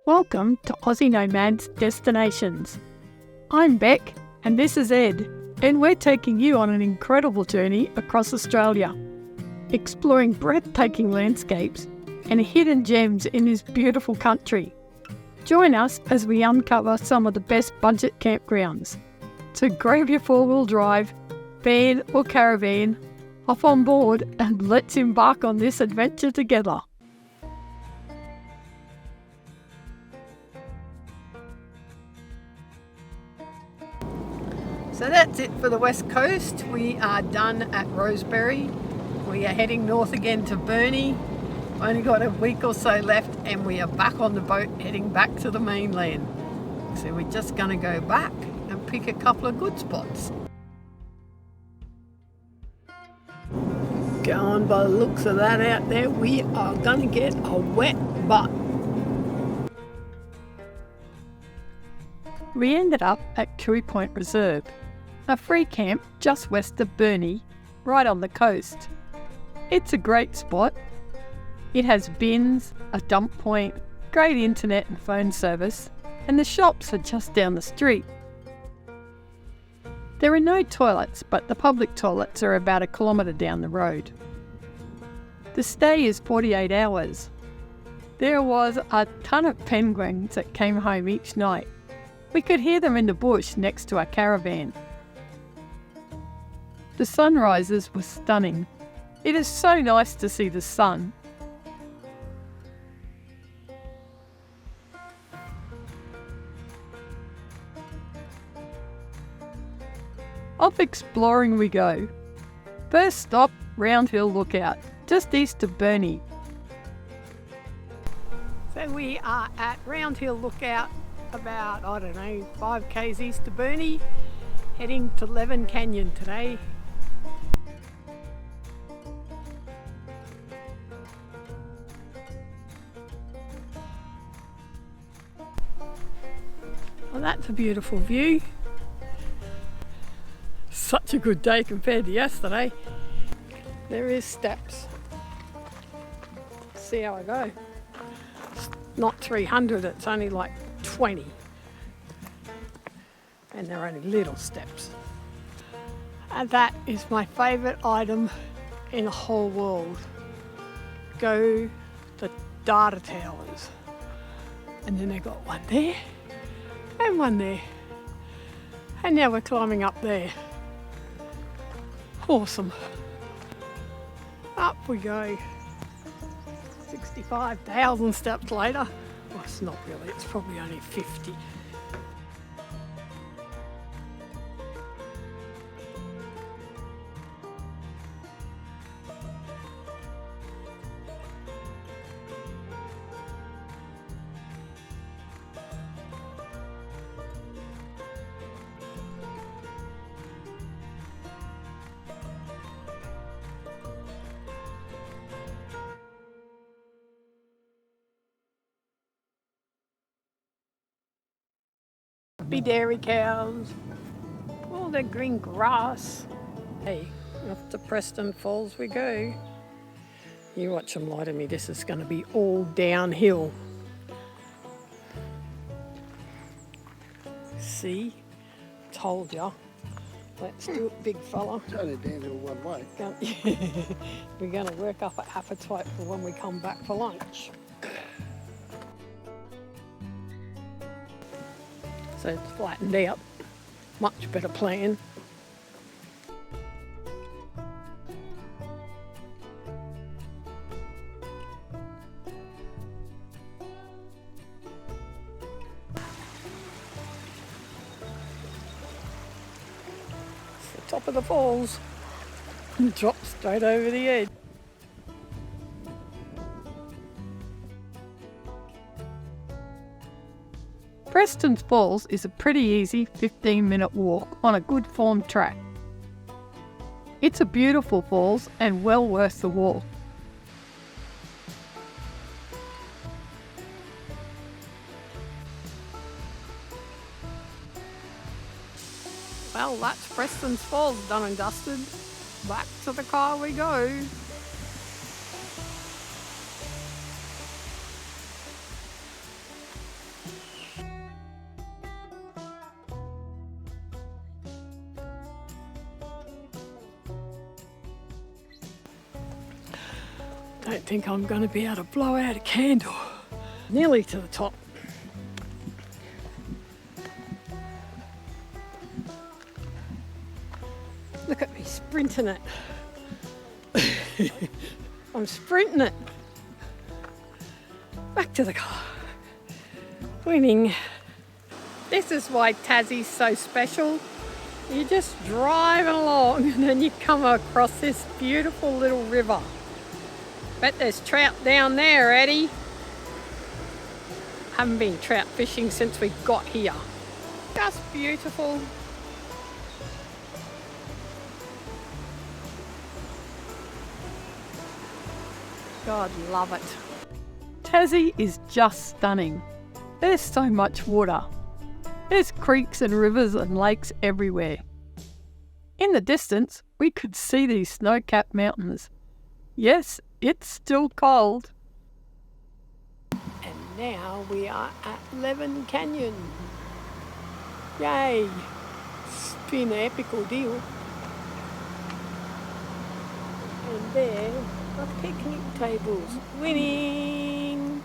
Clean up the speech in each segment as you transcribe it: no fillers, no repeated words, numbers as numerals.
Welcome to Aussie Nomad's Destinations. I'm Bec and this is Ed, and we're taking you on an incredible journey across Australia, exploring breathtaking landscapes and hidden gems in this beautiful country. Join us as we uncover some of the best budget campgrounds. So grab your four-wheel drive, van or caravan, hop on board and let's embark on this adventure together. So that's it for the west coast. We are done at Rosebery. We are heading north again to Burnie. Only got a week or so left and we are back on the boat heading back to the mainland. So we're just going to go back and pick a couple of good spots. Going by the looks of that out there, we are going to get a wet butt. We ended up at Cooee Point Reserve, a free camp just west of Burnie, right on the coast. It's a great spot. It has bins, a dump point, great internet and phone service, and the shops are just down the street. There are no toilets, but the public toilets are about 1 kilometre down the road. The stay is 48 hours. There was a ton of penguins that came home each night. We could hear them in the bush next to our caravan. The sunrises were stunning. It is so nice to see the sun. Off exploring we go. First stop, Round Hill Lookout, just east of Burnie. So we are at Round Hill Lookout, about, 5 k's east of Burnie, heading to Leven Canyon today. Well, that's a beautiful view. Such a good day compared to yesterday. There is steps. See how I go. It's not 300, it's only like 20. And they're only little steps. And that is my favourite item in the whole world. Go the data towers. And then they got one there and one there. And now we're climbing up there. Awesome. Up we go. 65,000 steps later. Well, it's not really, it's probably only 50. Happy dairy cows, all the green grass. Hey, off to Preston Falls we go. You watch them lie to me, this is going to be all downhill. See, told ya. Let's do it, big fella. It's only downhill one way. We're going to work up an appetite for when we come back for lunch. So it's flattened out, much better plan. It's the top of the falls and drop straight over the edge. Preston Falls is a pretty easy 15-minute walk on a good formed track. It's a beautiful falls and well worth the walk. Well, that's Preston Falls done and dusted. Back to the car we go. Don't think I'm going to be able to blow out a candle. Nearly to the top. Look at me sprinting it. I'm sprinting it. Back to the car. Winning. This is why Tassie's so special. You're just driving along and then you come across this beautiful little river. Bet there's trout down there, Eddie. Haven't been trout fishing since we got here. Just beautiful. God, love it. Tassie is just stunning. There's so much water. There's creeks and rivers and lakes everywhere. In the distance, we could see these snow-capped mountains. Yes, it's still cold. And now we are at Leven Canyon. Yay! It's been an epic ordeal. And there are picnic tables. Winning!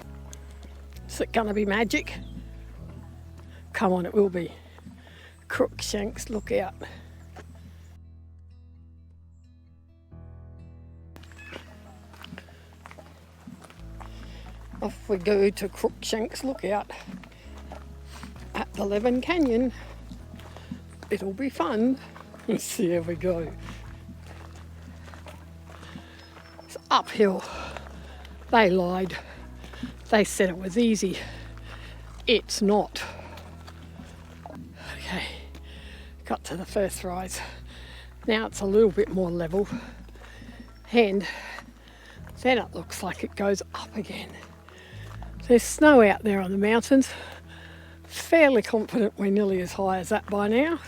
Is it gonna be magic? Come on, it will be. Crookshanks, look out. Off we go to Crookshanks Lookout at the Leven Canyon. It'll be fun. Let's see how we go. It's uphill. They lied. They said it was easy. It's not. Okay, got to the first rise. Now it's a little bit more level. And then it looks like it goes up again. There's snow out there on the mountains. Fairly confident we're nearly as high as that by now.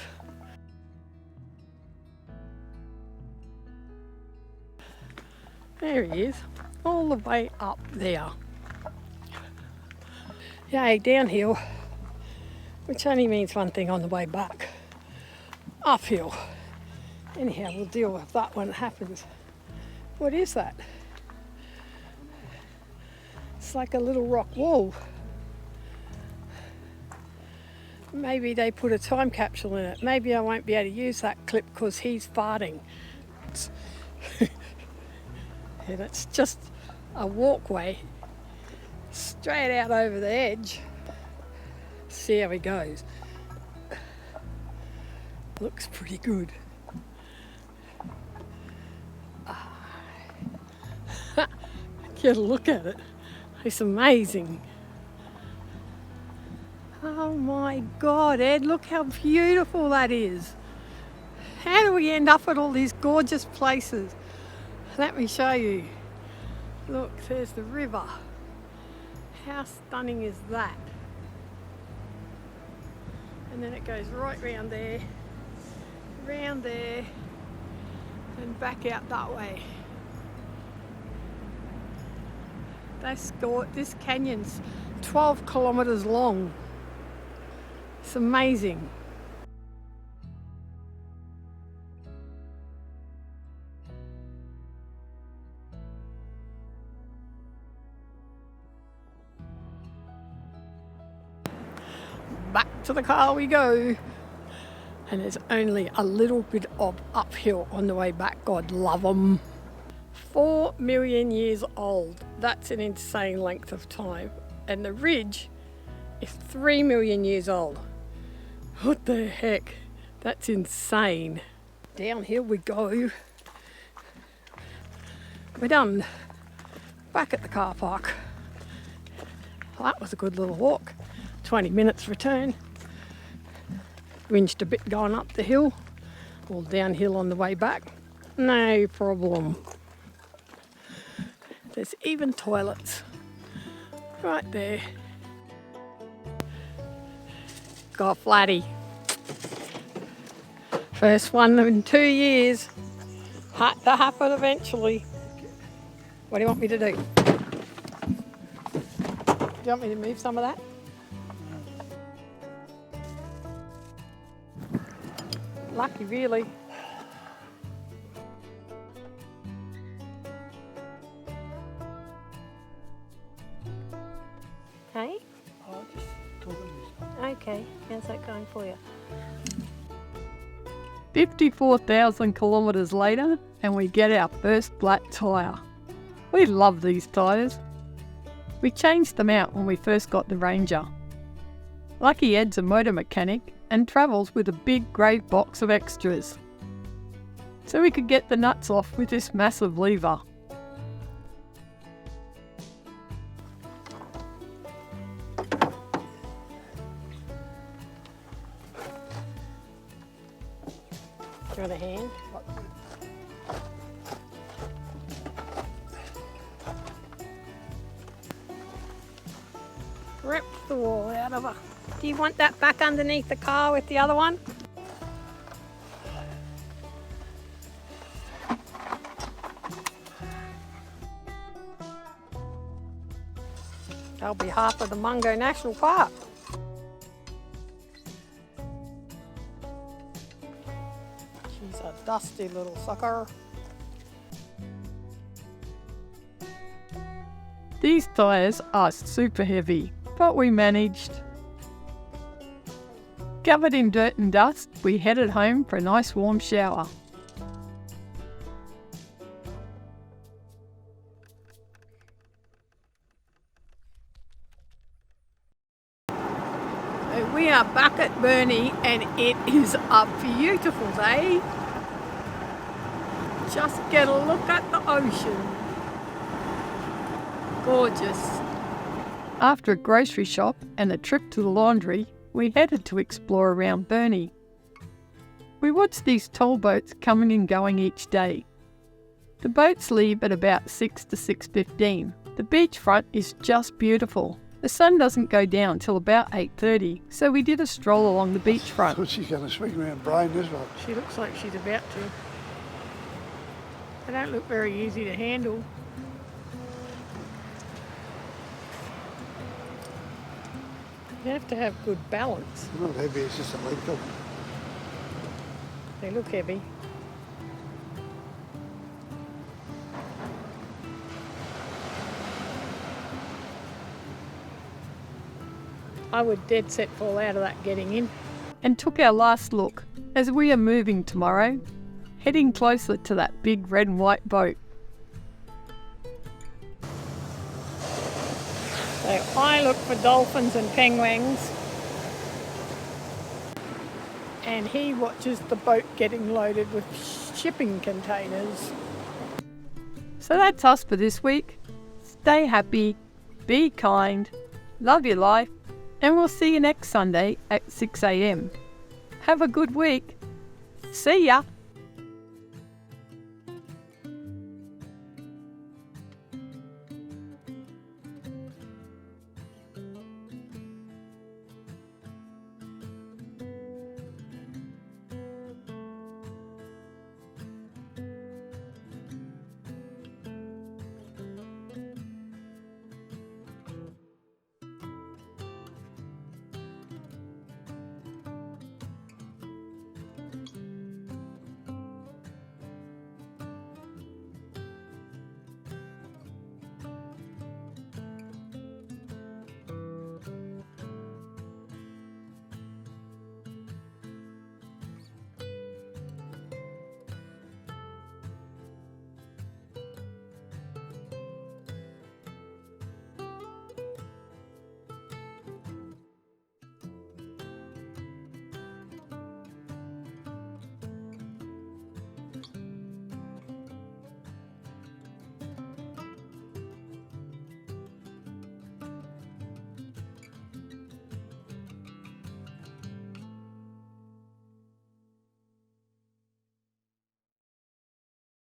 There he is, all the way up there. Yay, downhill, which only means one thing on the way back. Uphill. Anyhow, we'll deal with that when it happens. What is that? It's like a little rock wall. Maybe they put a time capsule in it. Maybe I won't be able to use that clip because he's farting. And it's just a walkway straight out over the edge. See how he goes. Looks pretty good. Get a look at it. It's amazing. Oh my God, Ed, look how beautiful that is. How do we end up at all these gorgeous places? Let me show you. Look, there's the river. How stunning is that? And then it goes right round there, and back out that way. This canyon's 12 kilometres long. It's amazing. Back to the car we go. And there's only a little bit of uphill on the way back. God love them. 4 million years old. That's an insane length of time. And the ridge is 3 million years old. What the heck? That's insane. Down here we go. We're done. Back at the car park. Well, that was a good little walk. 20 minutes return. Whinged a bit going up the hill. All downhill on the way back. No problem. There's even toilets right there. Got flatty. First one in 2 years. Had to happen eventually. What do you want me to do? Do you want me to move some of that? Lucky, really. Okay, how's that going for you? 54,000 kilometres later and we get our first flat tyre. We love these tyres. We changed them out when we first got the Ranger. Lucky Ed's a motor mechanic and travels with a big grey box of extras, so we could get the nuts off with this massive lever. Do you want a hand? Rip the wall out of her. Do you want that back underneath the car with the other one? That'll be half of the Mungo National Park. She's a dusty little sucker. These tyres are super heavy, but we managed. Covered in dirt and dust, we headed home for a nice warm shower. We are back at Burnie and it is a beautiful day. Just get a look at the ocean. Gorgeous. After a grocery shop and a trip to the laundry, we headed to explore around Burnie. We watched these tall boats coming and going each day. The boats leave at about 6 to 6:15. The beachfront is just beautiful. The sun doesn't go down till about 8:30, so we did a stroll along the beachfront. I thought she's going to swing around Brian this one. She looks like she's about to. They don't look very easy to handle. You have to have good balance. They're not heavy, it's just a length of them. They look heavy. I would dead set fall out of that getting in. And took our last look as we are moving tomorrow, heading closer to that big red and white boat. So I look for dolphins and penguins, and he watches the boat getting loaded with shipping containers. So that's us for this week. Stay happy, be kind, love your life, and we'll see you next Sunday at 6 a.m. Have a good week. See ya!